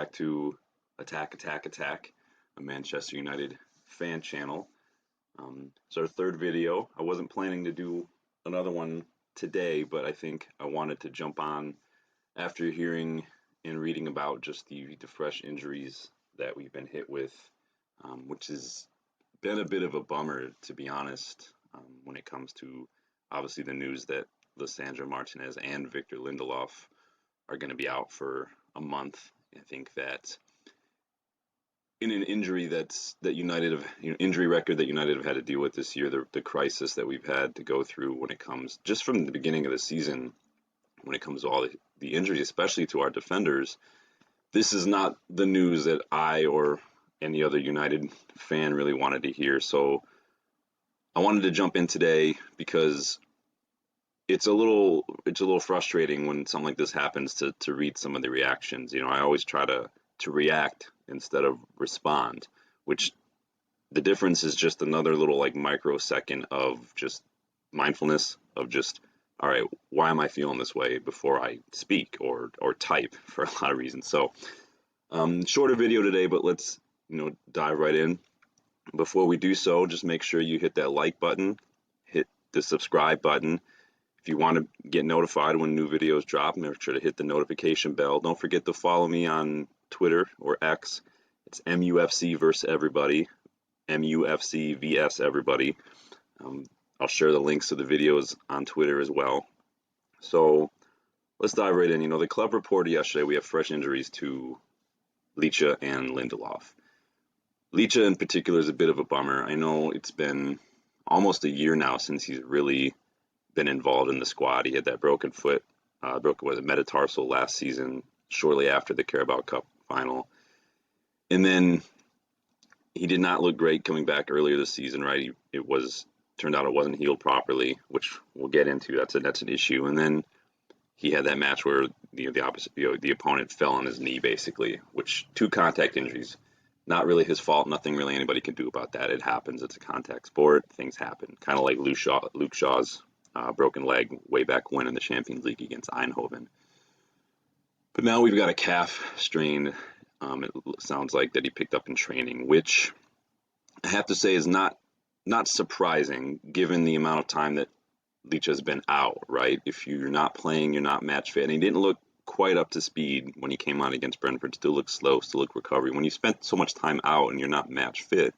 back to Attack, Attack, Attack, a Manchester United fan channel. It's our third video. I wasn't planning to do another one today, but I think I wanted to jump on after hearing and reading about just the fresh injuries that we've been hit with, which has been a bit of a bummer, to be honest, when it comes to obviously the news that Lisandro Martinez and Victor Lindelof are going to be out for a month. I think that in an injury that United have, injury record that United have had to deal with this year, the crisis that we've had to go through when it comes just from the beginning of the season, when it comes to all the injuries, especially to our defenders, this is not the news that I or any other United fan really wanted to hear. So I wanted to jump in today because it's a little frustrating when something like this happens to read some of the reactions. I always try to react instead of respond, which the difference is just another little like microsecond of just mindfulness of just, all right, why am I feeling this way before I speak or type for a lot of reasons. So shorter video today, but let's dive right in. Before we do so, just make sure you hit that like button, hit the subscribe button. If you want to get notified when new videos drop, make sure to hit the notification bell. Don't forget to follow me on Twitter or X. It's MUFC versus everybody, MUFC vs everybody. I'll share the links to the videos on Twitter as well. So let's dive right in. The club reported yesterday we have fresh injuries to Licha and Lindelof. Licha in particular is a bit of a bummer. I know it's been almost a year now since he's really been involved in the squad. He had that broken foot, metatarsal last season, shortly after the Carabao Cup final. And then he did not look great coming back earlier this season, right? Turned out it wasn't healed properly, which we'll get into. That's an issue. And then he had that match where the opponent fell on his knee, basically, which 2 contact injuries. Not really his fault. Nothing really anybody can do about that. It happens. It's a contact sport. Things happen. Kind of like Luke Shaw's broken leg way back when in the Champions League against Eindhoven. But now we've got a calf strain. It sounds like that he picked up in training, which I have to say is not surprising given the amount of time that Leach has been out, right? If you're not playing, you're not match fit. And he didn't look quite up to speed when he came on against Brentford. Still looked slow, still looked recovery. When you spent so much time out and you're not match fit,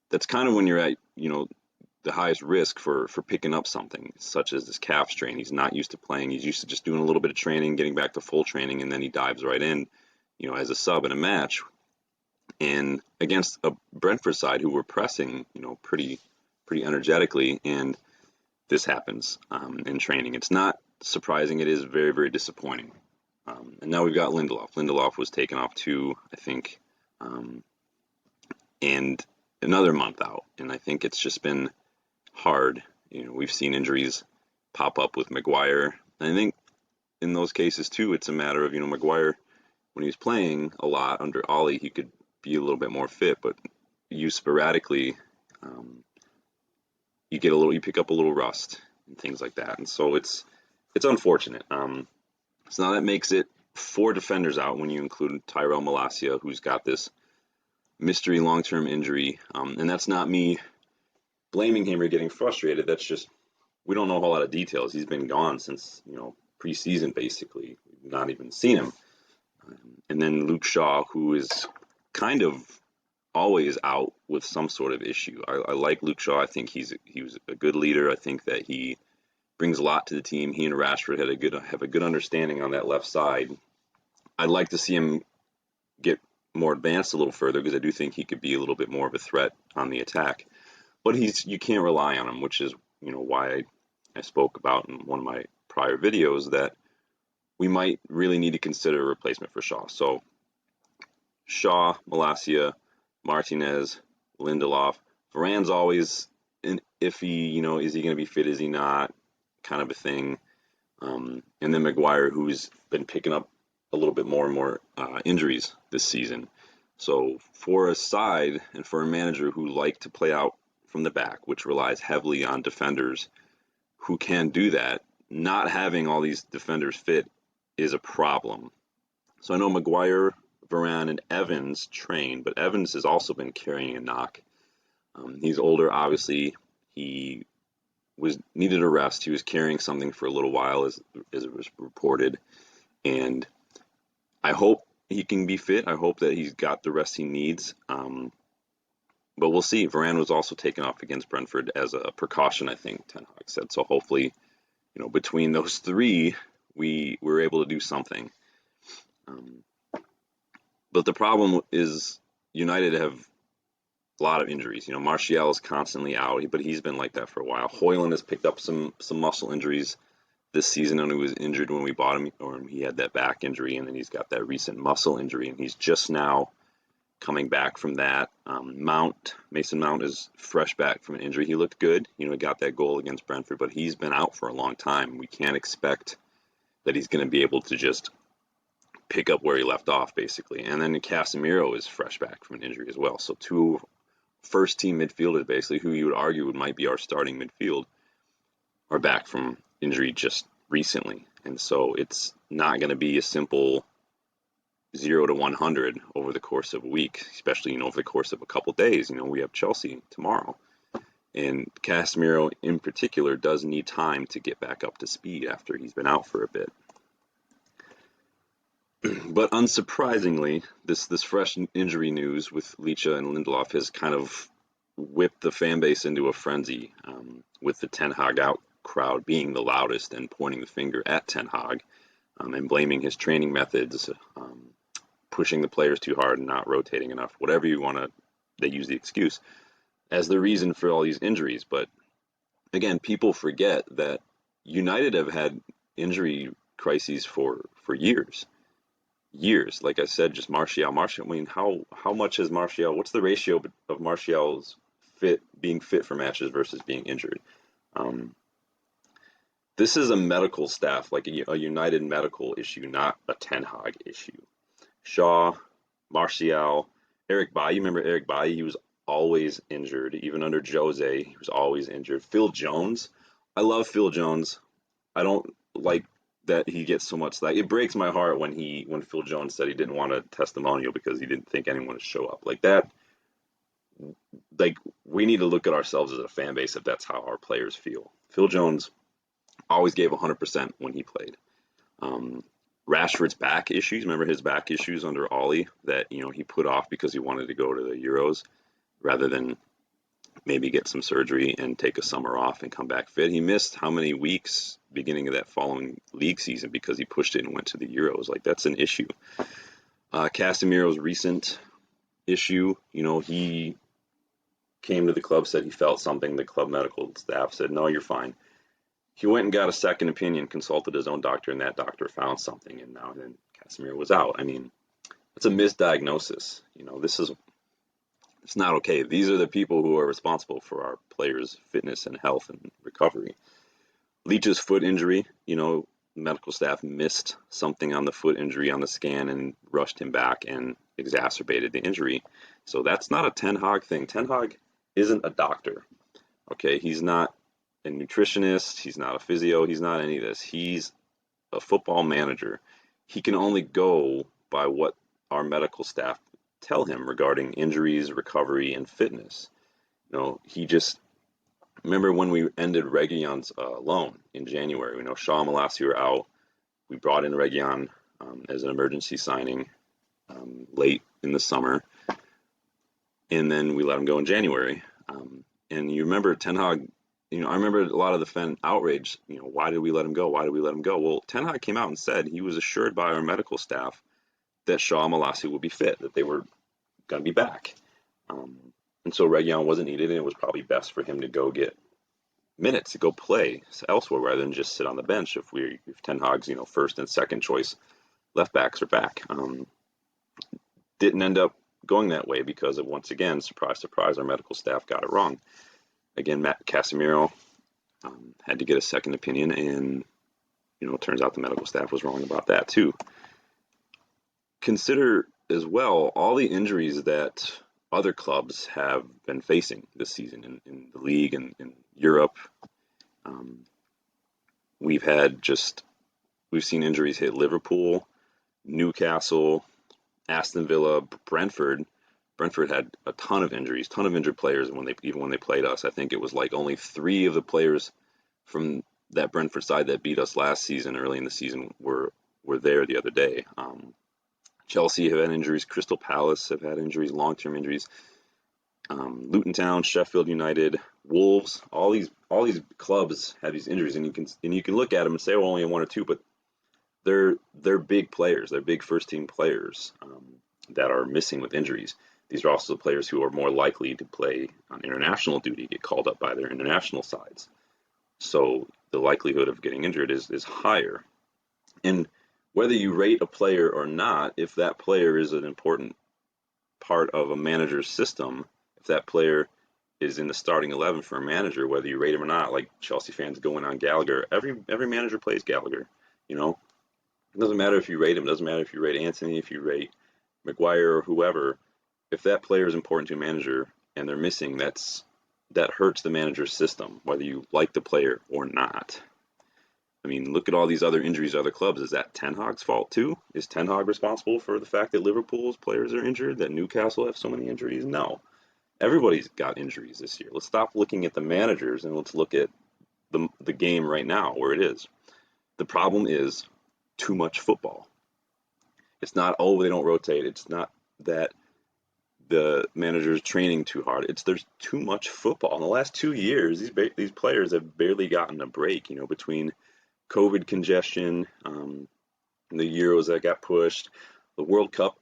that's kind of when you're at, the highest risk for picking up something such as this calf strain. He's not used to playing. He's used to just doing a little bit of training, getting back to full training, and then he dives right in, as a sub in a match. And against a Brentford side who were pressing, pretty energetically, and this happens in training. It's not surprising. It is very, very disappointing. And now we've got Lindelof. Lindelof was taken off too, I think, and another month out. And I think it's just been hard. We've seen injuries pop up with Maguire. And I think in those cases too, it's a matter of, Maguire, when he was playing a lot under Ollie, he could be a little bit more fit, but used sporadically, you pick up a little rust and things like that. And so it's unfortunate. So now that makes it 4 defenders out when you include Tyrell Malacia, who's got this mystery long-term injury. And that's not me blaming him or getting frustrated. That's just, we don't know a whole lot of details. He's been gone since, preseason, basically. We've not even seen him. And then Luke Shaw, who is kind of always out with some sort of issue. I like Luke Shaw. I think he was a good leader. I think that he brings a lot to the team. He and Rashford have a good understanding on that left side. I'd like to see him get more advanced a little further because I do think he could be a little bit more of a threat on the attack. But you can't rely on him, which is why I spoke about in one of my prior videos that we might really need to consider a replacement for Shaw. So Shaw, Malacia, Martinez, Lindelof. Varane's always an iffy, is he going to be fit, is he not, kind of a thing. And then Maguire, who's been picking up a little bit more and more injuries this season. So for a side and for a manager who like to play out from the back, which relies heavily on defenders who can do that, not having all these defenders fit is a problem. So I know Maguire Varane and Evans train, but Evans has also been carrying a knock. He's older, obviously. He was needed a rest. He was carrying something for a little while, as it was reported, and I hope he can be fit. I hope that he's got the rest he needs. But we'll see. Varane was also taken off against Brentford as a precaution, I think Ten Hag said. So hopefully, between those three, we were able to do something. Um, but the problem is United have a lot of injuries. Martial is constantly out, but he's been like that for a while. Højlund has picked up some muscle injuries this season, and he was injured when we bought him, or he had that back injury, and then he's got that recent muscle injury, and he's just now coming back from that. Mason Mount is fresh back from an injury. He looked good, he got that goal against Brentford, but he's been out for a long time. We can't expect that he's going to be able to just pick up where he left off, basically. And then Casemiro is fresh back from an injury as well. So two first-team midfielders, basically, who you would argue might be our starting midfield, are back from injury just recently. And so it's not going to be a simple 0 to 100 over the course of a week, especially, over the course of a couple days. We have Chelsea tomorrow. And Casemiro in particular does need time to get back up to speed after he's been out for a bit. But unsurprisingly, this fresh injury news with Licha and Lindelof has kind of whipped the fan base into a frenzy, with the Ten Hag out crowd being the loudest and pointing the finger at Ten Hag, and blaming his training methods, pushing the players too hard and not rotating enough, whatever you want to, they use the excuse as the reason for all these injuries. But again, people forget that United have had injury crises for years. Like I said, just Martial. I mean, how much is Martial? What's the ratio of Martial's being fit for matches versus being injured? This is a medical staff, like a United medical issue, not a Ten Hag issue. Shaw, Martial, Eric Bailly. Remember Eric Bailly? He was always injured. Even under Jose, he was always injured. Phil Jones. I love Phil Jones. I don't like that he gets so much slack. It breaks my heart when Phil Jones said he didn't want a testimonial because he didn't think anyone would show up. Like that, like, we need to look at ourselves as a fan base if that's how our players feel. Phil Jones always gave 100% when he played. Rashford's back issues. Remember his back issues under Ollie that he put off because he wanted to go to the Euros rather than maybe get some surgery and take a summer off and come back fit. He missed how many weeks beginning of that following league season because he pushed it and went to the Euros. Like, that's an issue. Casemiro's recent issue, he came to the club, said he felt something. The club medical staff said, no, you're fine. He went and got a second opinion, consulted his own doctor, and that doctor found something, and now then Casemiro was out. I mean, it's a misdiagnosis. It's not okay. These are the people who are responsible for our players' fitness and health and recovery. Leach's foot injury, medical staff missed something on the foot injury on the scan and rushed him back and exacerbated the injury. So that's not a Ten Hag thing. Ten Hag isn't a doctor. Okay, he's not a nutritionist. He's not a physio. He's not any of this. He's a football manager. He can only go by what our medical staff tell him regarding injuries, recovery, and fitness. He just, remember when we ended Reguilon's loan in January. We know Shaw and Malacia were out. We brought in Reguilon as an emergency signing late in the summer, and then we let him go in January. And you remember Ten Hag. I remember a lot of the fan outrage. Why did we let him go? Why did we let him go? Well, Ten Hag came out and said he was assured by our medical staff that Shaw and Malacia would be fit, that they were going to be back. And so Reguilon wasn't needed, and it was probably best for him to go get minutes, to go play elsewhere rather than just sit on the bench if Ten Hag's first and second choice left backs are back. Didn't end up going that way because of, once again, surprise, surprise, our medical staff got it wrong. Again, Matt Casemiro had to get a second opinion, and it turns out the medical staff was wrong about that too. Consider as well all the injuries that other clubs have been facing this season in the league and in Europe. We've seen injuries hit Liverpool, Newcastle, Aston Villa, Brentford. Brentford had a ton of injuries, ton of injured players even when they played us. I think it was like only 3 of the players from that Brentford side that beat us last season, early in the season, were there the other day. Chelsea have had injuries. Crystal Palace have had injuries, long-term injuries. Luton Town, Sheffield United, Wolves, all these clubs have these injuries, and you can look at them and say, oh, only 1 or 2, but they're big players. They're big first team players that are missing with injuries. These are also players who are more likely to play on international duty, get called up by their international sides. So the likelihood of getting injured is higher. And whether you rate a player or not, if that player is an important part of a manager's system, if that player is in the starting 11 for a manager, whether you rate him or not, like Chelsea fans going on Gallagher, every manager plays Gallagher. You know, it doesn't matter if you rate him. It doesn't matter if you rate Anthony, if you rate McGuire or whoever. If that player is important to a manager and they're missing, that hurts the manager's system, whether you like the player or not. I mean, look at all these other injuries to other clubs. Is that Ten Hag's fault too? Is Ten Hag responsible for the fact that Liverpool's players are injured? That Newcastle have so many injuries? No. Everybody's got injuries this year. Let's stop looking at the managers and let's look at the game right now where it is. The problem is too much football. It's not, oh, they don't rotate. It's not that the manager's training too hard. It's there's too much football. In the last 2 years, these players have barely gotten a break. Between COVID congestion, the Euros that got pushed, the World Cup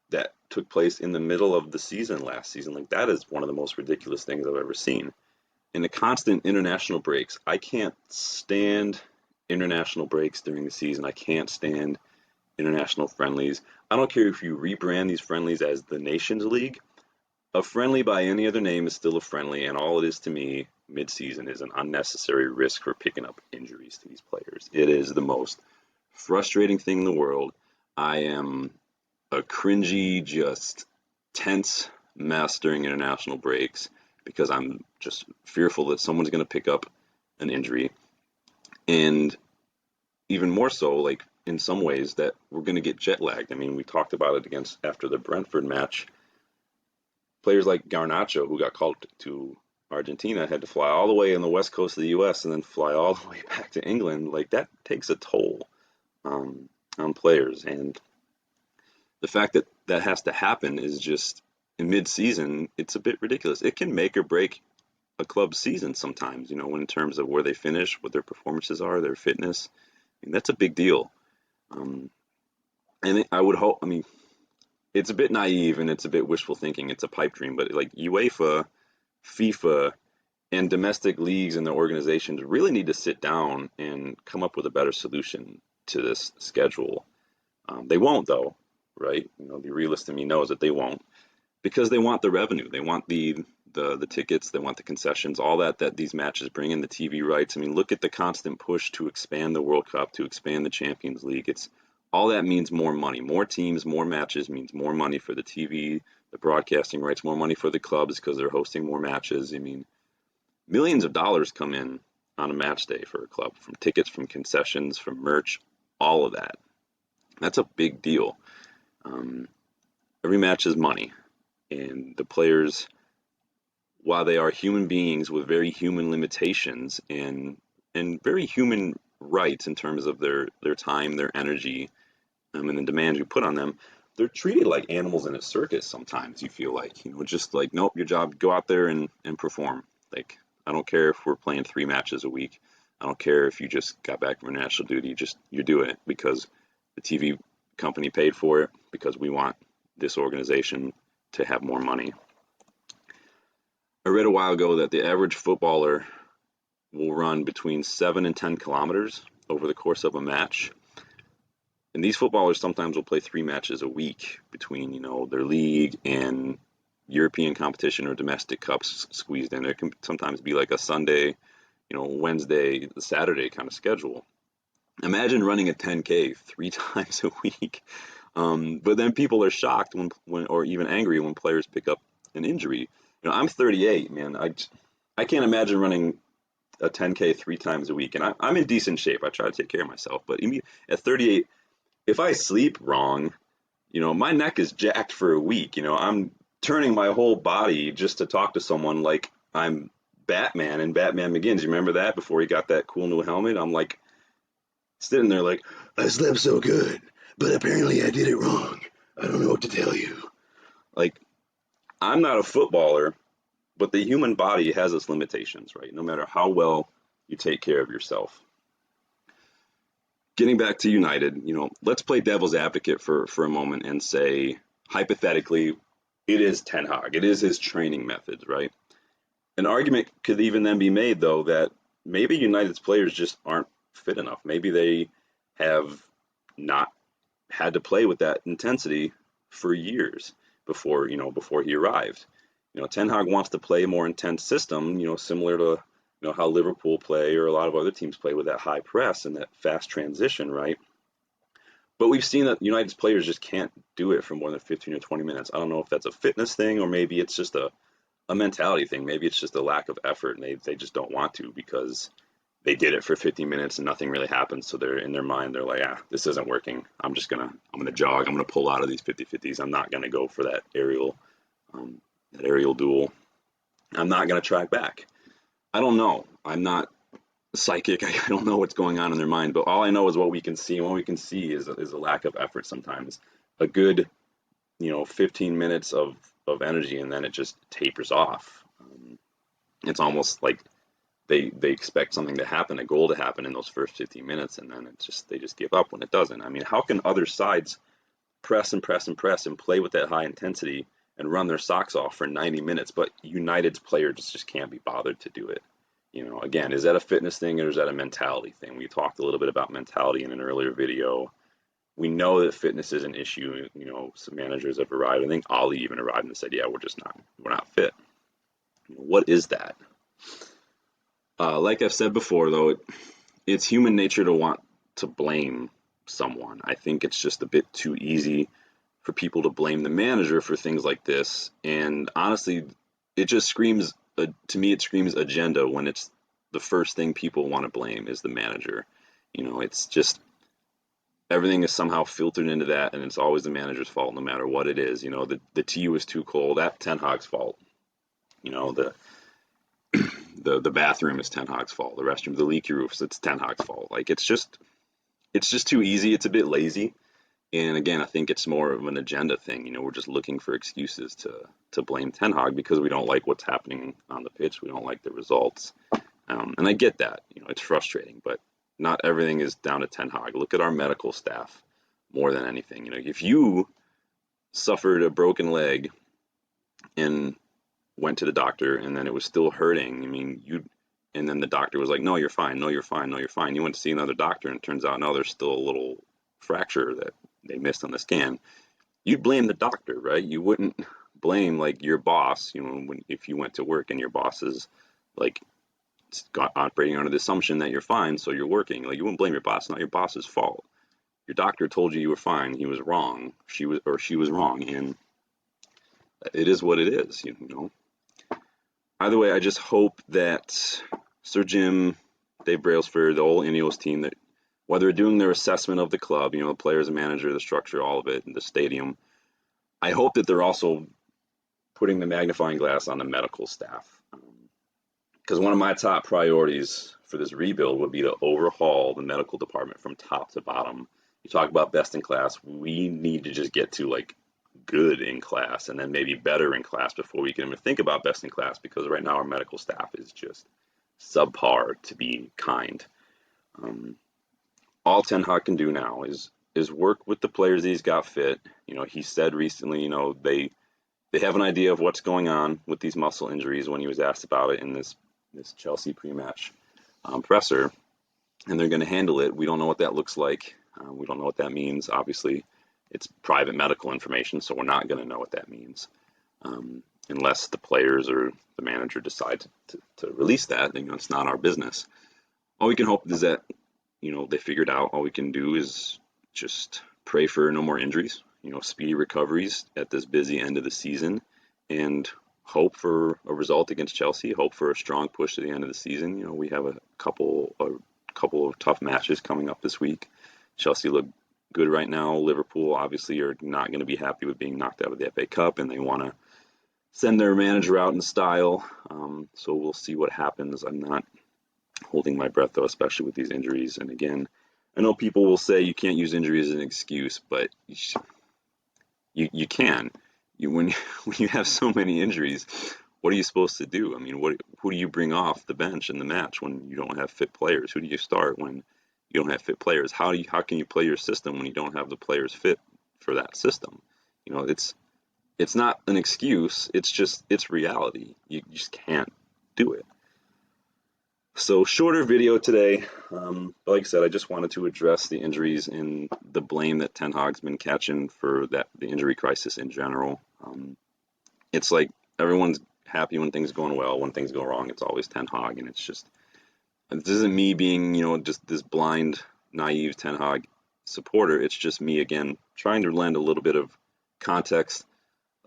that took place in the middle of the season last season. Like, that is one of the most ridiculous things I've ever seen. And the constant international breaks. I can't stand international breaks during the season. I can't stand international friendlies. I don't care if you rebrand these friendlies as the Nations League. A friendly by any other name is still a friendly, and all it is to me mid-season is an unnecessary risk for picking up injuries to these players. It is the most frustrating thing in the world. I am a cringy, just tense mess during international breaks because I'm just fearful that someone's going to pick up an injury. And even more so, like, in some ways, that we're going to get jet lagged. I mean, we talked about it after the Brentford match. Players like Garnacho, who got called to Argentina, had to fly all the way on the west coast of the U.S. and then fly all the way back to England. Like, that takes a toll on players. And the fact that that has to happen is just, in mid-season, it's a bit ridiculous. It can make or break a club's season sometimes, in terms of where they finish, what their performances are, their fitness. I mean, that's a big deal. And I would hope, I mean, it's a bit naive and it's a bit wishful thinking. It's a pipe dream, but like UEFA, FIFA, and domestic leagues and their organizations really need to sit down and come up with a better solution to this schedule. They won't, though, right? The realist in me knows that they won't, because they want the revenue. They want the tickets. They want the concessions, all that these matches bring in, the TV rights. I mean, look at the constant push to expand the World Cup, to expand the Champions League. It's all that means more money. More teams, more matches means more money for the TV, the broadcasting rights, more money for the clubs because they're hosting more matches. I mean, millions of dollars come in on a match day for a club, from tickets, from concessions, from merch, all of that. That's a big deal. Every match is money, and the players, while they are human beings with very human limitations and very human rights in terms of their time, their energy, and the demands we put on them, they're treated like animals in a circus sometimes. You feel like, just like, nope, your job, go out there and perform. Like, I don't care if we're playing 3 matches a week. I don't care if you just got back from national duty. Just, you're doing it because the TV company paid for it, because we want this organization to have more money. I read a while ago that the average footballer will run between 7 and 10 kilometers over the course of a match. And these footballers sometimes will play 3 matches a week between, their league and European competition or domestic cups squeezed in. It can sometimes be like a Sunday, Wednesday, Saturday kind of schedule. Imagine running a 10K 3 times a week. But then people are shocked when or even angry when players pick up an injury. I'm 38, man. I can't imagine running a 10K 3 times a week. And I'm in decent shape. I try to take care of myself. But at 38, if I sleep wrong, My neck is jacked for a week. I'm turning my whole body just to talk to someone like I'm Batman and Batman Begins. You remember that before he got that cool new helmet? I'm like sitting there like, I slept so good, but apparently I did it wrong. I don't know what to tell you. Like, I'm not a footballer, but the human body has its limitations, right? No matter how well you take care of yourself. Getting back to United, let's play devil's advocate for a moment and say, hypothetically, it is Ten Hag. It is his training methods, right? An argument could even then be made, though, that maybe United's players just aren't fit enough. Maybe they have not had to play with that intensity for years before he arrived. Ten Hag wants to play a more intense system, similar to how Liverpool play or a lot of other teams play with that high press and that fast transition, right? But we've seen that United's players just can't do it for more than 15 or 20 minutes. I don't know if that's a fitness thing or maybe it's just a mentality thing. Maybe it's just a lack of effort and they just don't want to because they did it for 15 minutes and nothing really happened. So they're in their mind, they're like, this isn't working. I'm gonna jog. I'm gonna pull out of these 50-50s. I'm not gonna go for that aerial duel. I'm not gonna track back. I don't know. I'm not psychic. I don't know what's going on in their mind, but all I know is what we can see. And what we can see is a lack of effort sometimes. A good, 15 minutes of energy and then it just tapers off. It's almost like they expect something to happen, a goal to happen in those first 15 minutes, and then they just give up when it doesn't. I mean, how can other sides press and press and press and play with that high intensity and run their socks off for 90 minutes, but United's players just can't be bothered to do it? Again, is that a fitness thing or is that a mentality thing? We talked a little bit about mentality in an earlier video. We know that fitness is an issue. Some managers have arrived. I think Ollie even arrived and said, yeah, we're not fit. What is that? Like I've said before, though, it's human nature to want to blame someone. I think it's just a bit too easy for people to blame the manager for things like this. And honestly, it just screams, to me, it screams agenda when it's the first thing people want to blame is the manager. It's just everything is somehow filtered into that, and it's always the manager's fault no matter what it is. The tea was too cold. That's Ten Hag's fault. The bathroom is Ten Hag's fault. The restroom, the leaky roofs, it's Ten Hag's fault. Like it's just too easy. It's a bit lazy. And again, I think it's more of an agenda thing. We're just looking for excuses to blame Ten Hag because we don't like what's happening on the pitch. We don't like the results. And I get that. It's frustrating, but not everything is down to Ten Hag. Look at our medical staff more than anything. If you suffered a broken leg and went to the doctor and then it was still hurting, and then the doctor was like, no, you're fine. No, you're fine. No, you're fine. You went to see another doctor and it turns out, no, there's still a little fracture that they missed on the scan. You'd blame the doctor, right? You wouldn't blame like your boss, if you went to work and your boss is like operating under the assumption that you're fine, so you're working. Like you wouldn't blame your boss. It's not your boss's fault. Your doctor told you were fine. He was wrong. She was wrong, and it is what it is. Either way, I just hope that Sir Jim, Dave Brailsford, the whole Ineos team, that while they're doing their assessment of the club, the players and manager, the structure, all of it, and the stadium, I hope that they're also putting the magnifying glass on the medical staff. Because one of my top priorities for this rebuild would be to overhaul the medical department from top to bottom. You talk about best in class, we need to just get to like good in class and then maybe better in class before we can even think about best in class, because right now our medical staff is just subpar, to be kind. All Ten Hag can do now is work with the players that he's got fit. He said recently, they have an idea of what's going on with these muscle injuries when he was asked about it in this Chelsea pre-match presser, and they're going to handle it. We don't know what that looks like. We don't know what that means. Obviously, it's private medical information, so we're not going to know what that means unless the players or the manager decide to release that. It's not our business. All we can hope is that they figured out. All we can do is just pray for no more injuries, speedy recoveries at this busy end of the season, and hope for a result against Chelsea, hope for a strong push to the end of the season. We have a couple of tough matches coming up this week. Chelsea look good right now. Liverpool obviously are not going to be happy with being knocked out of the FA Cup, and they want to send their manager out in style. So we'll see what happens. I'm not holding my breath though, especially with these injuries. And again, I know people will say you can't use injuries as an excuse, but you can. When when you have so many injuries, what are you supposed to do? I mean, who do you bring off the bench in the match when you don't have fit players? Who do you start when you don't have fit players? How can you play your system when you don't have the players fit for that system? It's not an excuse. It's reality. You just can't do it. So shorter video today. But like I said, I just wanted to address the injuries and the blame that Ten Hag's been catching for the injury crisis in general. It's like everyone's happy when things are going well. When things go wrong, it's always Ten Hag, and this isn't me being, just this blind, naive Ten Hag supporter. It's just me again trying to lend a little bit of context,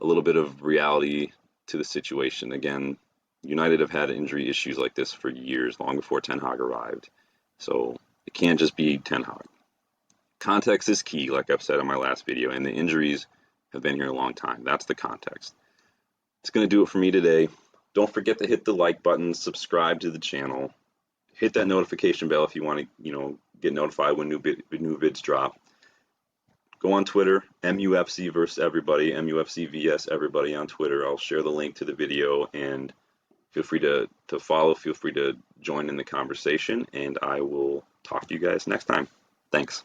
a little bit of reality to the situation. Again, United have had injury issues like this for years, long before Ten Hag arrived. So it can't just be Ten Hag. Context is key, like I've said in my last video, and the injuries have been here a long time. That's the context. It's going to do it for me today. Don't forget to hit the like button, subscribe to the channel, hit that notification bell if you want to, get notified when new vids drop. Go on Twitter, MUFC versus everybody, MUFC vs everybody on Twitter. I'll share the link to the video, and feel free to follow, feel free to join in the conversation, and I will talk to you guys next time. Thanks.